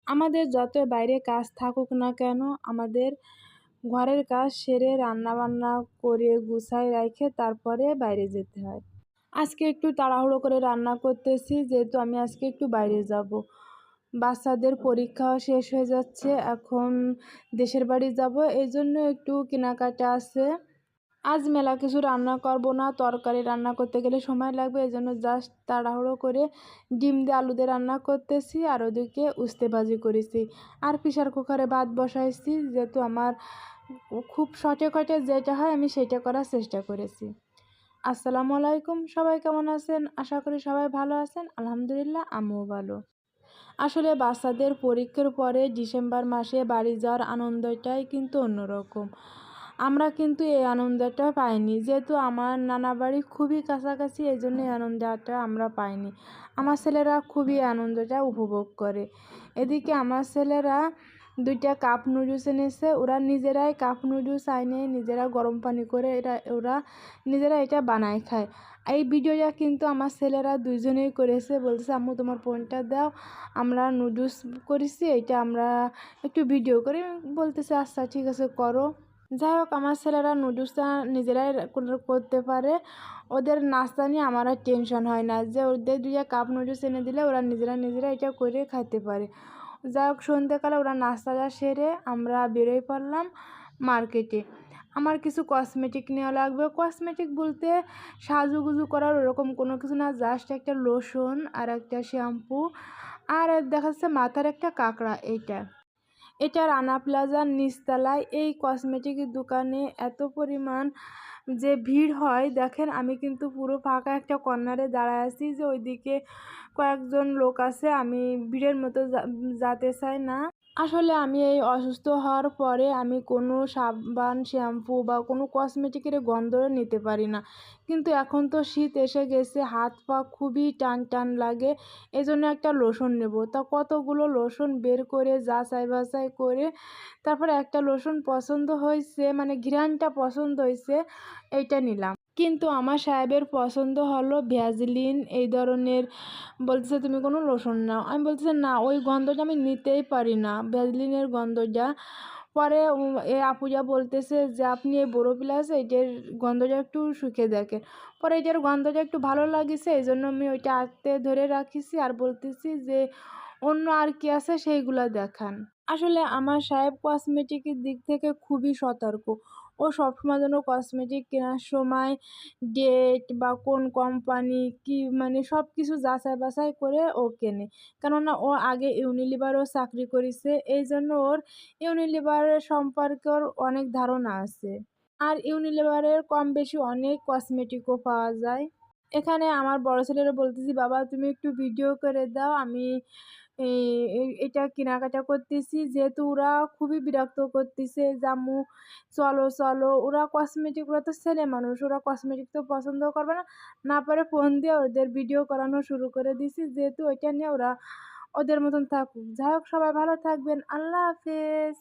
আমাদের যত বাইরে কাজ থাকুক না কেন, আমাদের ঘরের কাজ সেরে রান্নাবান্না করে গুছায় রেখে তারপরে বাইরে যেতে হয়। আজকে একটু তাড়াহুড়ো করে রান্না করতেছি, যেহেতু আমি আজকে একটু বাইরে যাব। বাচ্চাদের পরীক্ষাও শেষ হয়ে যাচ্ছে, এখন দেশের বাড়ি যাব, এই জন্য একটু কেনাকাটা আছে। আজ মেলা কিছু রান্না করব না, তরকারি রান্না করতে গেলে সময় লাগবে, এই জন্য জাস্ট তাড়াহুড়ো করে ডিম দিয়ে আলু দিয়ে রান্না করতেছি, আর ওদিকে উস্তে ভাজি করেছি, আর প্রেসার কুকারে ভাত বসাইছি, যেহেতু আমার খুব শর্টকাটে যেটা হয় আমি সেটা করার চেষ্টা করেছি। আসসালামু আলাইকুম, সবাই কেমন আছেন? আশা করি সবাই ভালো আছেন। আলহামদুলিল্লাহ, আমিও ভালো। আসলে বাচ্চাদের পরীক্ষার পরে ডিসেম্বর মাসে বাড়ি যাওয়ার আনন্দটাই কিন্তু অন্যরকম। আমরা কিন্তু এই আনন্দটা পাইনি, যেহেতু আমার নানা বাড়ি খুবই কাছাকাছি, এই জন্য এই আনন্দটা আমরা পাইনি। আমার ছেলেরা খুবই আনন্দটা উপভোগ করে। এদিকে আমার ছেলেরা 2টা কাপ নুডলস এনেছে, ওরা নিজেরাই কাপ নুডলস আইনে নিজেরা গরম পানি করে ওরা নিজেরা এটা বানায় খায়। এই ভিডিওটা কিন্তু আমার ছেলেরা দুইজনেই করেছে, বলছে আম্মু তোমার ফোনটা দাও, আমরা নুডলস করেছি, এটা আমরা একটু ভিডিও করি। বলতেছে আচ্ছা ঠিক আছে করো। যাই হোক, আমার ছেলেরা নুডলসটা নিজেরাই করতে পারে, ওদের নাস্তা নিয়ে আমার আর টেনশন হয় না, যে ওদের 2টা কাপ নুডলস এনে দিলে ওরা নিজেরা এটা করে খাইতে পারে। যাই হোক, সন্ধ্যেকালে ওরা নাস্তাটা সেরে আমরা বেরোয় পড়লাম মার্কেটে। আমার কিছু কসমেটিক নেওয়া লাগবে। কসমেটিক বলতে সাজুগুজু করার ওরকম কোনো কিছু না, জাস্ট একটা লোশন আর একটা শ্যাম্পু, আর দেখা যাচ্ছে মাথার একটা কাঁকড়া। এটা রানা প্লাজার নিচতলায়। এই কসমেটিকের দোকানে এত পরিমাণ যে ভিড় হয়, দেখেন আমি কিন্তু পুরো ফাঁকা একটা কর্নারে দাঁড়ায় আছি, যে ওইদিকে কয়েকজন লোক আছে, আমি ভিড়ের মতো যেতে চাই না। আসলে আমি এই অসুস্থ হওয়ার পরে আমি কোনো সাবান শ্যাম্পু বা কোনো কসমেটিকের গন্ধ নিতে পারি না, কিন্তু এখন তো শীত এসে গেছে, হাত পা খুবই টান টান লাগে, এই জন্য একটা লোশন নেব। তা কতগুলো লোশন বের করে যাচাই বাছাই করে তারপরে একটা লোশন পছন্দ হয়েছে, মানে ঘ্রাণটা পছন্দ হয়েছে, এইটা নিলাম। কিন্তু আমার সাহেবের পছন্দ হলো ভ্যাজলিন এই ধরনের, বলতেছে তুমি কোনো লোশন নাও। আমি বলতেছি না, ওই গন্ধটা আমি নিতেই পারি না, ভ্যাজলিনের গন্ধটা। পরে এ আপুজা বলতেছে যে আপনি এই বোরো প্লাস এইটার গন্ধটা একটু শুকে দেখেন। পরে এটার গন্ধটা একটু ভালো লাগিছে, এই জন্য আমি ওইটা আঁকতে ধরে রাখিছি, আর বলতেছি যে অন্য আর কি আছে সেইগুলা দেখান। আসলে আমার সাহেব কসমেটিকের দিক থেকে খুবই সতর্ক। ও সবসময় যেন কসমেটিক কেনার সময় ডেট বা কোন কোম্পানি কি, মানে সব কিছু যাচাই বাছাই করে ও কেনে। কেননা ও আগে ইউনিলিভারও চাকরি করেছে, এই জন্য ওর ইউনিলিভারের সম্পর্কে ওর অনেক ধারণা আছে। আর ইউনিলিভারের কম বেশি অনেক কসমেটিকও পাওয়া যায়। এখানে আমার বড় ছেলেরও বলতেছি বাবা তুমি একটু ভিডিও করে দাও, আমি এটা কেনাকাটা করতেছি, যেহেতু ওরা খুবই বিরক্ত করতেছে যে আম্মু চলো চলো। ওরা কসমেটিক, ওরা তো ছেলে মানুষ, ওরা কসমেটিক তো পছন্দ করবে না, না পারে ফোন দিয়ে ওদের ভিডিও করানো শুরু করে দিছি, যেহেতু ওইটা নিয়ে ওরা ওদের মতন থাকুক। যাই হোক, সবাই ভালো থাকবেন, আল্লাহ হাফেজ।